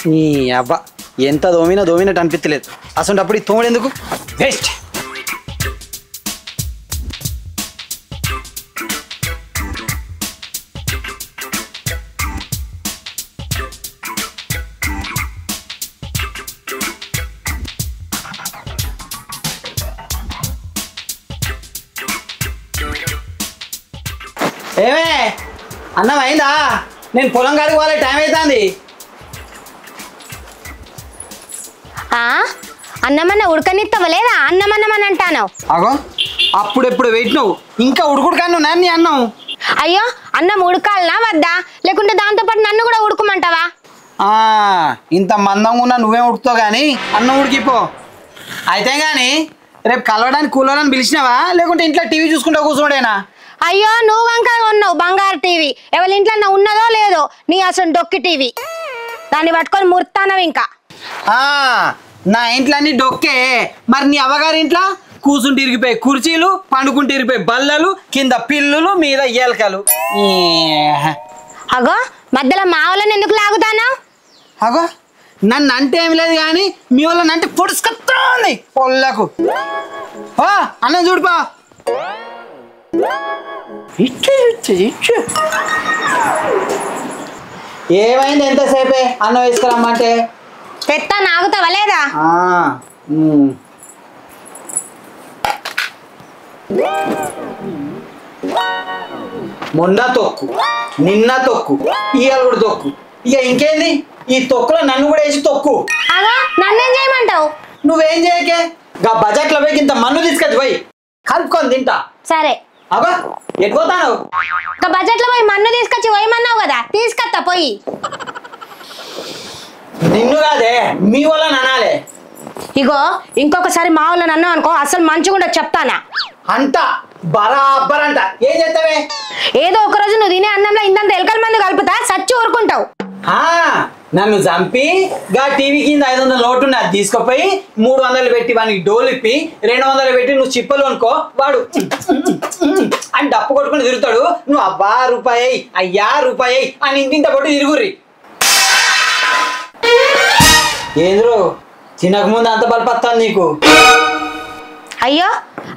నీ అబ్బా ఎంత దోమినట్టు అనిపించలేదు అసలు అప్పుడు ఈ తోముడు ఎందుకు వేస్ట్. ఏమే అన్నం అయిందా? నేను పొలం కాడికి పోలే, టైం అవుతుంది. అన్నమన్న ఉడకనిస్తావా లేదా? అన్నమన్నమని అంటాను. అగో అప్పుడెప్పుడు పెట్టినావు, ఇంకా ఉడుకుడుకాను నాన్ని అన్నం. అయ్యో అన్నం ఉడకాలనా వద్దా? లేకుంటే దాంతో పాటు నన్ను కూడా ఉడుకోమంటావా? ఇంత మందంగా ఉన్నా నువ్వేం ఉడుకుతావు కానీ అన్నం ఉడికిపో. అయితే కానీ రేపు కలవడానికి కూలర్ని పిలిచినావా లేకుంటే ఇంట్లో టీవీ చూసుకుంటా కూర్చోడేనా? అయ్యో నువ్వు వంక ఉన్నావు బంగారు టీవీ, ఎవరి ఇంట్లో ఉన్నదో లేదో నీ అసలు డొక్కి టీవీ, దాన్ని పట్టుకొని ముర్తానవు. ఇంకా నా ఇంట్లో అన్ని డొక్కే, మరి నీ అవ్వగారి ఇంట్లో కూర్చుంటే ఇరిగిపోయి కుర్చీలు, పండుకుంటే ఇరిగిపోయి బల్లలు, కింద పిల్లులు, మీద ఏలకలు. అగో మధ్యలో మా వాళ్ళని ఎందుకు లాగుతానా? అగో నన్ను అంటే ఏమి లేదు కానీ మీ వాళ్ళని అంటే పొడుచుకొస్తుంది పొల్లకు. అన్నం చూడుపా. ఏమైంది ఎంతసేపే అన్నం వేసుకురమ్మంటే? తెత్తా నాగుతావా లేదా? మొన్న తొక్కు, నిన్న తొక్కు, ఇవాళ కూడా తొక్కు. ఇక ఇంకేంది ఈ తొక్కులో నన్ను కూడా వేసి తొక్కు. అగో నన్నేం చేయమంటావు? నువ్వేం చేయకే, గా బజార్లో పోయి ఇంత మన్ను తీసుకొచ్చి పోయి కలుపుకొని తింటా. సరే. అగో ఎటుపోతాను? బడ్జెట్ లో పోయి మన్ను తీసుకొచ్చి పోయమన్నావు కదా, తీసుకొస్తా పోయి. నిన్ను కాదే మీ వాళ్ళని అనాలే. ఇగో ఇంకొకసారి మా వాళ్ళని అన్నావు అనుకో అసలు మంచిగా చెప్తానా అంట బరాబర్ అంట. ఏం చేస్తావే? ఏదో ఒక రోజు నువ్వు తినే అన్నంలో ఇంతంత ఎలకల మందు కలుపుతా సచ్చి ఊరుకుంటావు. నన్ను చంపి గా టీవీ కింద 500 నోటు అది తీసుకుపోయి 300 పెట్టి వానికి డోలు ఇప్పి 200 పెట్టి నువ్వు చిప్పలు అనుకో, వాడు అని డప్పు కొట్టుకుని తిరుగుతాడు. నువ్వు అబ్బా రూపాయి అయ్యా రూపాయి అని ఇంటింత పొట్టి తిరుగుర్రి. ఏంద్రు తినకముందు అంత బలపత్తాను నీకు? అయ్యో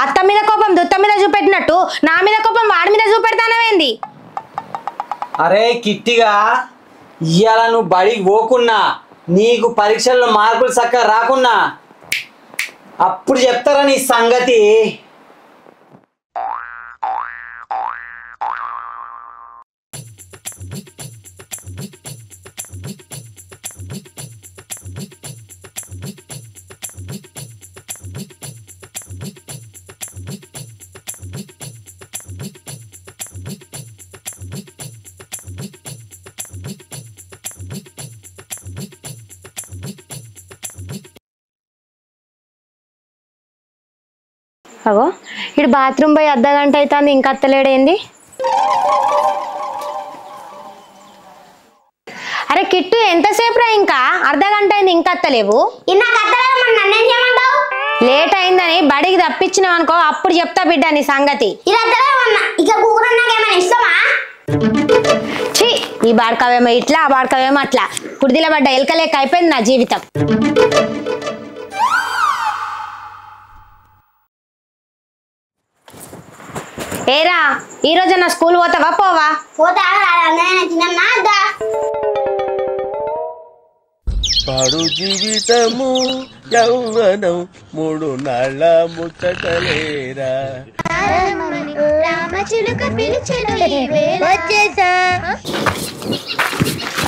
అత్త మీద కోపం దుత్త మీద చూపెట్టినట్టు నా మీద కోపం వాడి మీద చూపెడతానవేంది? అరే కిట్టిగా ఇవాళ నువ్వు బడికి పోకున్నా, నీకు పరీక్షల్లో మార్కులు చక్కగా రాకున్నా అప్పుడు చెప్తారా నీ సంగతి. అగో ఇటు బాత్రూమ్ పోయి అర్ధగంట అవుతుంది ఇంకా అత్తలేడేంది? అరే కిట్టు ఎంతసేపు రా, ఇంకా అర్ధగంట అయింది ఇంకా అత్తలేవు. లేట్ అయిందని బడికి తప్పించినావు అనుకో అప్పుడు చెప్తా బిడ్డ నీ సంగతి. ఛీ ఈ బాడకవేమో ఇట్లా ఆ బాడకవేమో అట్లా, కుడిదిల పడ్డ ఎలకలేక అయిపోయింది నా జీవితం. ఏరా ఈ రోజు నా స్కూల్ పోతావా పోవా? పాడు జీవితము యౌవనం 3 నాళ్ళ ముచ్చటలేరా.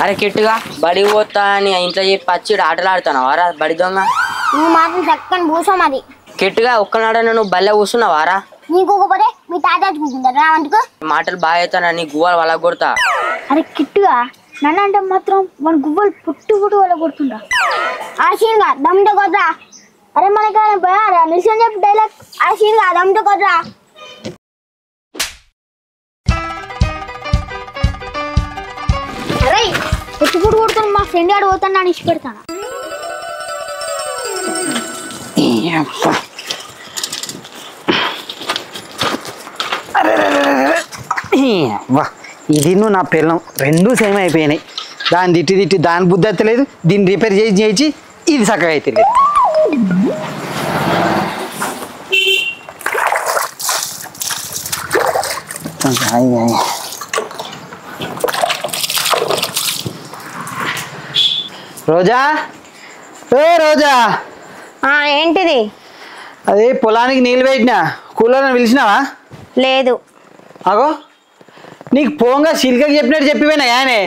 అరే కిట్టుగా బడి పోతా అని ఇంట్లో చెప్పి వచ్చి ఆటలు ఆడుతున్నావారా బడి దొంగ? నువ్వు మాత్రం చక్కని కూర్చో మరి. కిట్టుగా ఒక్కనాడన నువ్వు బల్లె కూర్చున్నావారా? నీకోకపోతే మీ తాత కూర్చుంటారా అందుకు? మాటలు బాగా అవుతానని గువ్వలు వాళ్ళ కొడతా. అరే కిట్టుగా నన్ను అంటే మాత్రం మన గువ్వలు పుట్టు వాళ్ళ కొడుతుంటా. ఆశీర్గా దమ్ముతో కొద్దా. అరే మనకేమైనా పోయారా నిల్చొని చెప్పి డైలాగ్ ఆశీర్గా దమ్ముతో కొద్దా. అరే పుట్టుపుడు కొడుతాను మా ఫ్రెండ్ ఆడు పోతాను అని ఇచ్చి పెడతాను. ఇది నువ్వు నా పిల్లం 2 సేమ్ అయిపోయినాయి. దాన్ని తిట్టి తిట్టి దాని బుద్ధి ఎత్తలేదు, దీన్ని రిపేర్ చేయించి ఇది చక్కగా అయితే లేదు. రోజా, ఏ రోజా, ఏంటిది? అదే పొలానికి నీళ్ళు పెట్టినా, కూలర్ని పిలిచినావా? లేదు. అగో నీకు పోంగా సిల్కకి చెప్పినట్టు చెప్పిపోయినా యానే.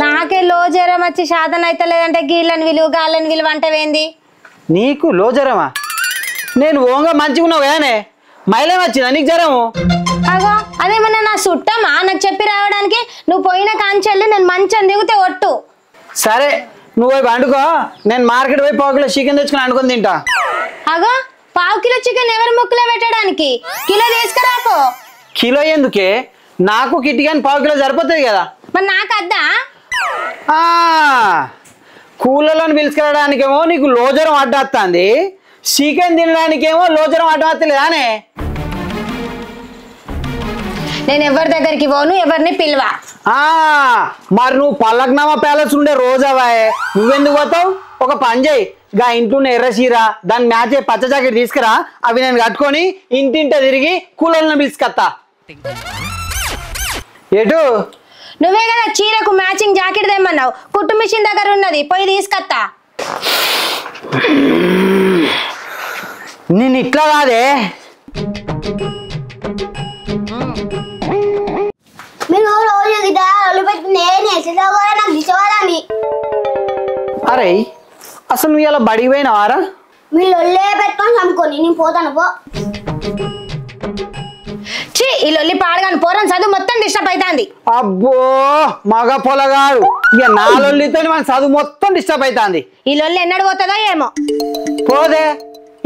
నాకే లో జ్వరం వచ్చి శాతం అయితే లేదంటే గీళ్ళని విలువ గాళ్ళని విలువ అంటవేంది? నీకు లో జ్వరమా? నేను ఓంగా మంచిగా ఉన్నావు యానే, మైలేం వచ్చిందా నీకు జ్వరము? అగో అదేమన్నా నా చుట్టమా నాకు చెప్పి రావడానికి? నువ్వు పోయిన కాంచెల్లి నేను మంచం దిగితే ఒట్టు. సరే నువ్వు పోయి వండుకో, నేను మార్కెట్ పోయి పావు కిలో చికెన్ తెచ్చుకుని వండుకొని తింటా. అగో పావు కిలో చికెన్ ఎవరి ముక్కులో పెట్టడానికి? కిలో తీసుకురాపో. కిలో ఎందుకే? నాకు కిట్టి కానీ పావు కిలో సరిపోతుంది కదా. మరి నాకు అద్దా? కూలర్లను పిలుచుకెళ్ళడానికేమో నీకు లోజరం అడ్డొస్తుంది, చికెన్ తినడానికేమో లోజరం అడ్డొస్తలేదానే. నేను ఎవరి దగ్గరికి పోను, ఎవరిని పిలువా. మరి నువ్వు పల్లక్నామా ప్యాలెస్ ఉండే రోజావాయే, నువ్వెందుకు పోతావు? ఒక పని చేయి, గా ఇంట్లో ఎర్ర చీర దాన్ని మ్యాచ్ అయ్యే పచ్చ జాకెట్ తీసుకురా, అవి నేను కట్టుకొని ఇంటింట తిరిగి కూలర్లను పిలుచుకొస్తా. ఎటు? నువ్వే కదా చీరకు మ్యాచింగ్ జాకెట్ తెమ్మన్నావు, కుట్టు మిషన్ దగ్గర ఉన్నది, పోయి తీసుకొస్తా. నేను ఇట్లా కాదే. అరే అసలు నువ్వు ఇలా బడికి పోయినావారా? మీరు పెట్టుకొని చంపుకొని నేను పోతాను పో. ఈ లొల్లి పాడగాను పోరని చదువు మొత్తం డిస్టర్బ్ అవుతుంది. అబ్బో మగ పొలగాడు, ఇక నా లొల్లితో మన చదువు మొత్తం డిస్టర్బ్ అవుతుంది. ఈ లొల్లి ఎన్నడు పోతుందో ఏమో. పోదే,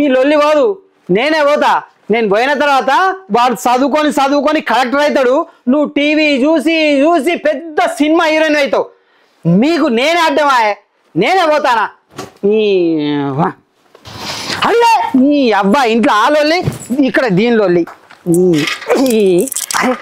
ఈ లొల్లి పోదు, నేనే పోతా. నేను పోయిన తర్వాత వాడు చదువుకొని కలెక్టర్ అవుతాడు, నువ్వు టీవీ చూసి చూసి పెద్ద సినిమా హీరోయిన్ అవుతావు. మీకు నేనే అడ్డమా, నేనే పోతానా? అల్లే ఈ అబ్బా ఇంట్లో ఆ లొల్లి, ఇక్కడ దీని లొల్లి. అరే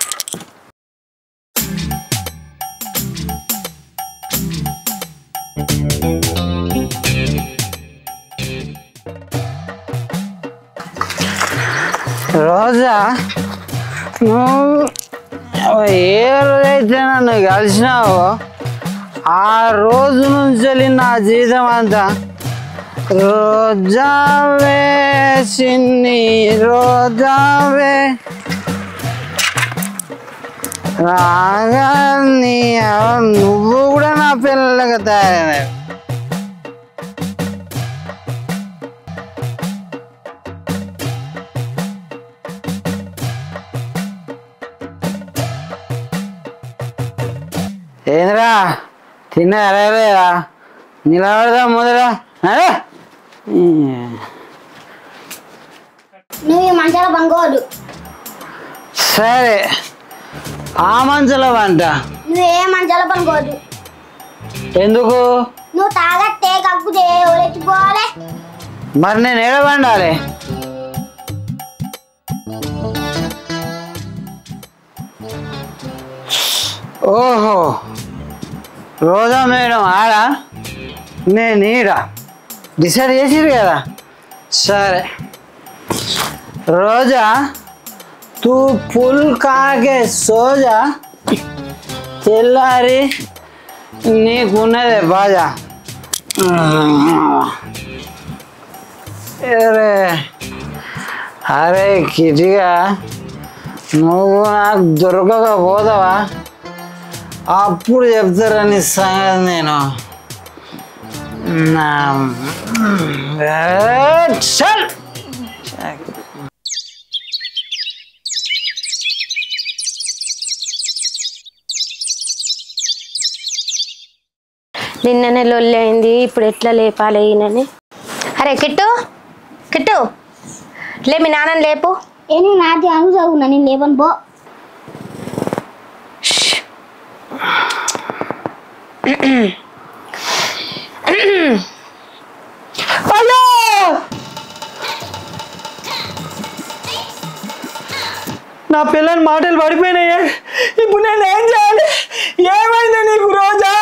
రోజా, నువ్వు ఏ రోజైతే నన్ను కలిసినావో ఆ రోజు నుంచి నా జీవితం అంతా రోజావే చిన్ని రోజావే రాగా నువ్వు కూడా నా పిల్లలకు తయారైనావు. ఏంద్రా తిన్నారా? నిలబడదా మొదలా? నువ్వు ఈ మంచాల పనుకోవద్దు. సరే ఆ మంచాల వంట. నువ్వు ఏ మంచాల పనుకోవద్దు. ఎందుకు? నువ్వు తాగట్టే కక్కుతే ఎత్తుకోవాలి. మరి నేను ఏడ వండాలి? ఓహో రోజా మేడం ఆడ, నేను ఈడ డిసైడ్ చేసిరు కదా. సరే రోజా తూ పుల్ కాగే సోజా, తెల్లారి నీకున్నదే బాజా. అరే అరే కిటిగా, నువ్వు నాకు దొరకకపోతావా? అప్పుడు చెప్తారని సంగతి. నేను చల్ నిన్ననే లొల్లి అయింది, ఇప్పుడు ఎట్లా లేపాలి ఈయనని? అరే కిట్టు కిట్టు లే, మీ నాన్నని లేపు. నువ్వు నాటి అను చదువున్నా, నేను లేవను పో. నా పిల్లని మాటలు పడిపోయినాయే, ఇప్పుడు నేను ఏం చేయాలి? ఏమైంది నీకు రోజా?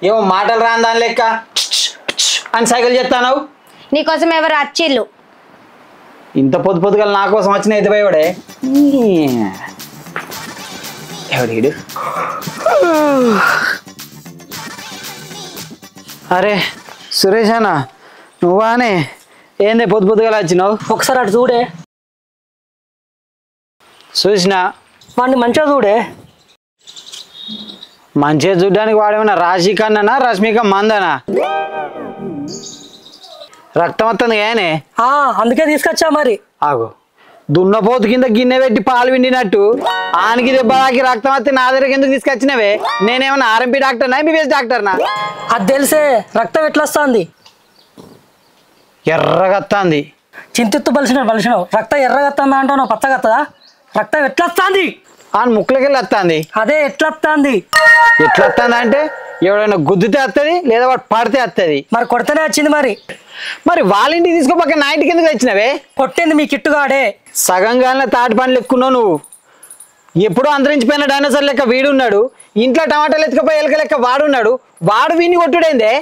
ఏమో మాటలు రాని దాని లెక్క అని సైకిల్ చేస్తావు. నీకోసం ఎవరు వచ్చిళ్ళు? ఇంత పొద్దుగా నా కోసం వచ్చిన అయితే పోయాడే ఎవడు. అరే సురేష్ అన్న నువ్వానే ఏంది పొద్దుగా వచ్చినావు? ఒకసారి అటు చూడే. చూసినా వాడిని మంచిగా చూడే. మంచిగా చూడడానికి వాడేమన్నా రాశి కన్నా రష్మిక మందనా? రక్తం వస్తుంది కానీ అందుకే తీసుకొచ్చా మరి. ఆగు దున్నపోతు కింద గిన్నె పెట్టి పాలు విండినట్టు ఆనికి దెబ్బకి రక్తం వస్తే నా దగ్గరికి ఎందుకు తీసుకొచ్చినవే? నేనేమన్నా ఆర్ఎంపీ డాక్టర్నా ఎంబీబీఎస్ డాక్టర్నా? అది తెలిసే రక్తం ఎట్లా వస్తుంది? ఎర్రగత్తాంది. చింతిత్తు బలిసినావు. రక్తం ఎర్రగత్తందా అంటావు, పచ్చగత్తదా? రక్తం ఎట్లా వస్తుంది? అని ముక్కులకెళ్ళి వస్తుంది. అదే ఎట్లా వస్తుంది? ఎట్లా వస్తుంది అంటే ఎవడైనా గుద్దితే వస్తుంది లేదా వాడు పడితే వస్తుంది. మరి కొడితేనే వచ్చింది. మరి వాళ్ళ ఇంటికి తీసుకోపక్క నా ఇంటికి ఎందుకు వచ్చినవే? కొట్టింది మీ కిట్టుగాడే. సగంగానే తాటి పండ్లు ఎక్కున్నావు నువ్వు. ఎప్పుడో అంతరించిపోయిన డైనోసార్ లెక్క వీడున్నాడు, ఇంట్లో టమాటాలు ఎత్తుకపోయి ఎలక లెక్క వాడున్నాడు. వాడు వీడిని కొట్టుడైందే.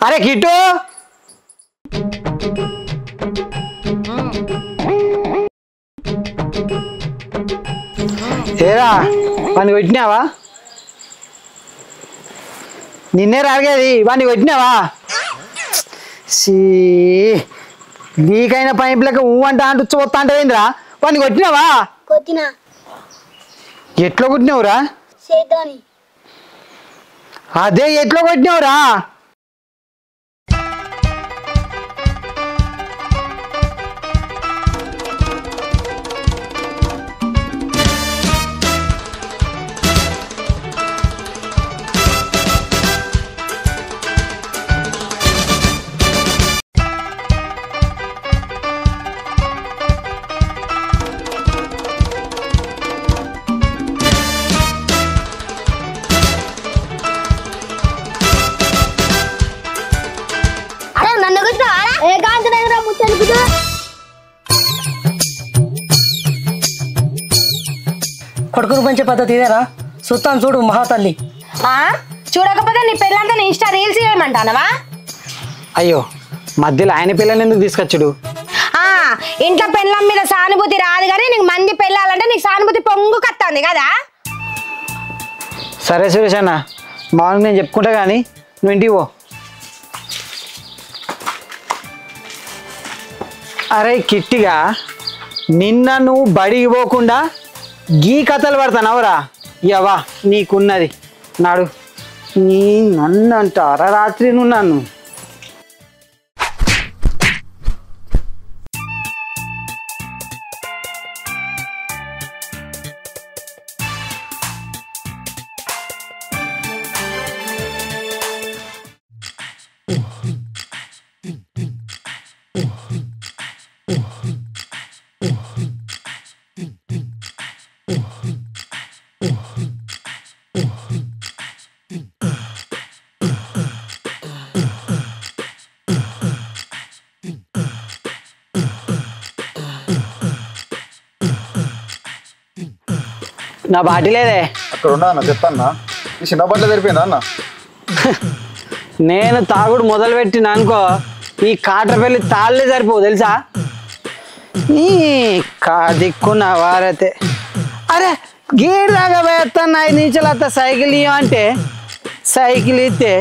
అరే కిట్టు ఏరా వాడిని కొట్టినావా? నిన్నే రాగేది వాడిని కొట్టినావా? లీక్ అయిన పైప్ లెక్క అంటూ చూస్తా అంటే ఏంద్రా? వాడిని కొట్టినావా? ఎట్లా కొట్టినావురా? అదే ఎట్లా కొట్టినావురా? కొడుకును పెంచే పద్ధతి ఇదేనా? చూస్తాను చూడు మహాతల్లి. చూడకపోతే నీ పెళ్ళంతా నీ ఇన్స్టా రీల్స్ చేయమంటానవా? అయ్యో మధ్యలో ఆయన పిల్లల్ని ఎందుకు తీసుకొచ్చుడు? ఇంట్లో పెళ్ళం మీద సానుభూతి రాదు కానీ నీకు మంది పెళ్ళాలంటే నీకు సానుభూతి పొంగు కత్తంది కదా. సరే సురేష్ అన్న మార్నింగ్ నేను చెప్పుకుంటా కానీ నువ్వు ఇంటికి పో. అరే కిట్టిగా నిన్న నువ్వు బడికి పోకుండా గీ కథలు పడతానవరా? యవా నీకున్నది నాడు. నీ నన్ను అంటారా రాత్రి నువ్వు నన్ను? నా బాటి లేదే అక్కడ ఉన్నా అన్న. చెప్తాన్నా ఈ చిన్న బట్టలు తెరిపోయిందా అన్న? నేను తాగుడు మొదలు పెట్టిన అనుకో ఈ కాట్రపల్లి తాళ్ళే సరిపోవు తెలుసా? ఈ దిక్కున్న వారైతే అరే గేర్ దాకా వేస్తాను 5 నిమిషాలు అత్త సైకిల్ ఇవ్వంటే సైకిల్ ఇస్తే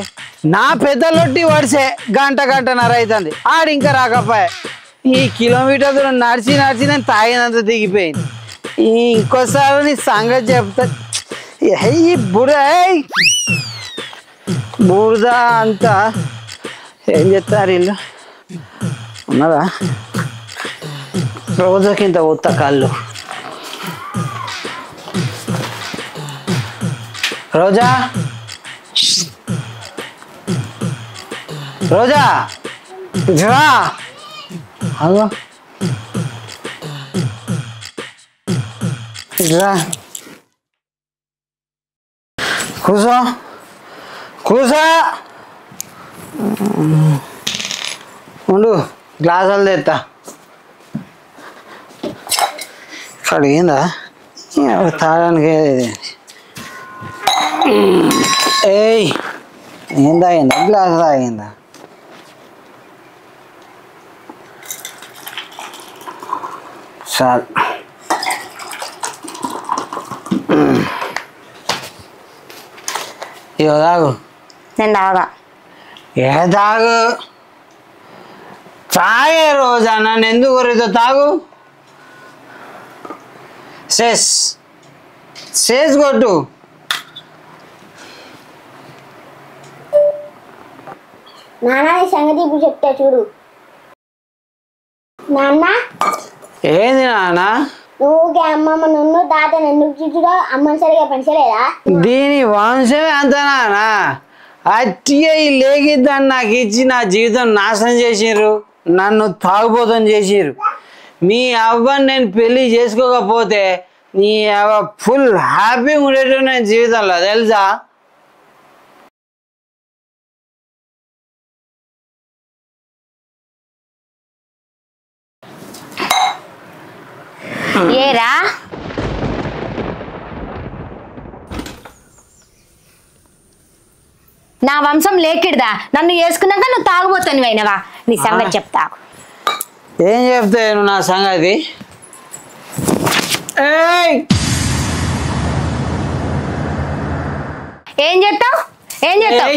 నా పెద్దలొట్టి వడిసే గంటన్నర అవుతుంది. ఆడు ఇంకా రాకపోయా. ఈ కిలోమీటర్ దూరం నడిచి నేను తాగినంత దిగిపోయింది. ఇంకోసారి నీ సంగతి చెప్తా. ఈ బురద అంతా ఏం చెప్తారు వీళ్ళు? ఉన్నదా రోజుకింత ఉత్త కళ్ళు. రోజా రోజా రా. అగో రా కూసో ఉండు గ్లాసులు తెస్తా. కడిగిందా తాగడానికి? ఏయ్ ఏం తాగిందా గ్లాస్ తాగిందా చాలు ఇగో తాగు నేను తాగా ఏ తాగు తాగే రోజా నన్ను ఎందుకు కొరితో తాగు సేస్ కొట్టు నాన్న ఈ సంగతి ఇప్పుడు చెప్తా చూడు. నాన్న ఏంది నాన్న నువ్వుకే అమ్మమ్మ నన్ను తాతను ఎందుకు చూచుడో అమ్మని సరిగా పెంచలేదా? దీని వంశమే అంత నాన్న అట్టిగా ఈ లేగిద్దని నాకు ఇచ్చి నా జీవితం నాశనం చేసిర్రు నన్ను తాగుబోతం చేసిర్రు మీ అవ్వని నేను పెళ్లి చేసుకోకపోతే నీ అవ్వ ఫుల్ హ్యాపీగా ఉండేటో నేను జీవితంలో తెలుసా ఏరా నా వంశం లేకిడ్దా నన్ను వేసుకున్నాక నువ్వు తాగుబోతాను అయినవా నీ సంగతి చెప్తా ఏం చెప్తాను నా సంగతి ఏం చేస్తావు ఏం చేస్తావు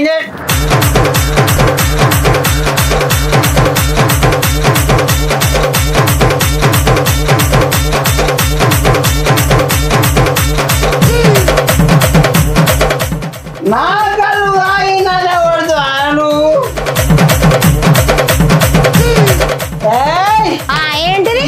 నా కళ్ళు తాగినట్టే కొడుతున్నాను ఏంటిది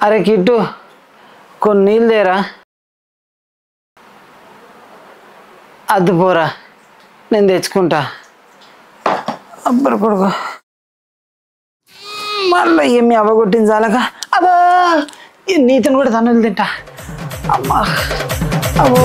అరే కిట్టు కొన్ని నీళ్ళు దేరా అద్దు పోరా నేను తెచ్చుకుంటా అబ్బరు కొడుకు మళ్ళీ ఏమి అవ్వగొట్టింది చాలక అబ్బా నీతను కూడా తన్నులు తింటా అమ్మా అబ్బో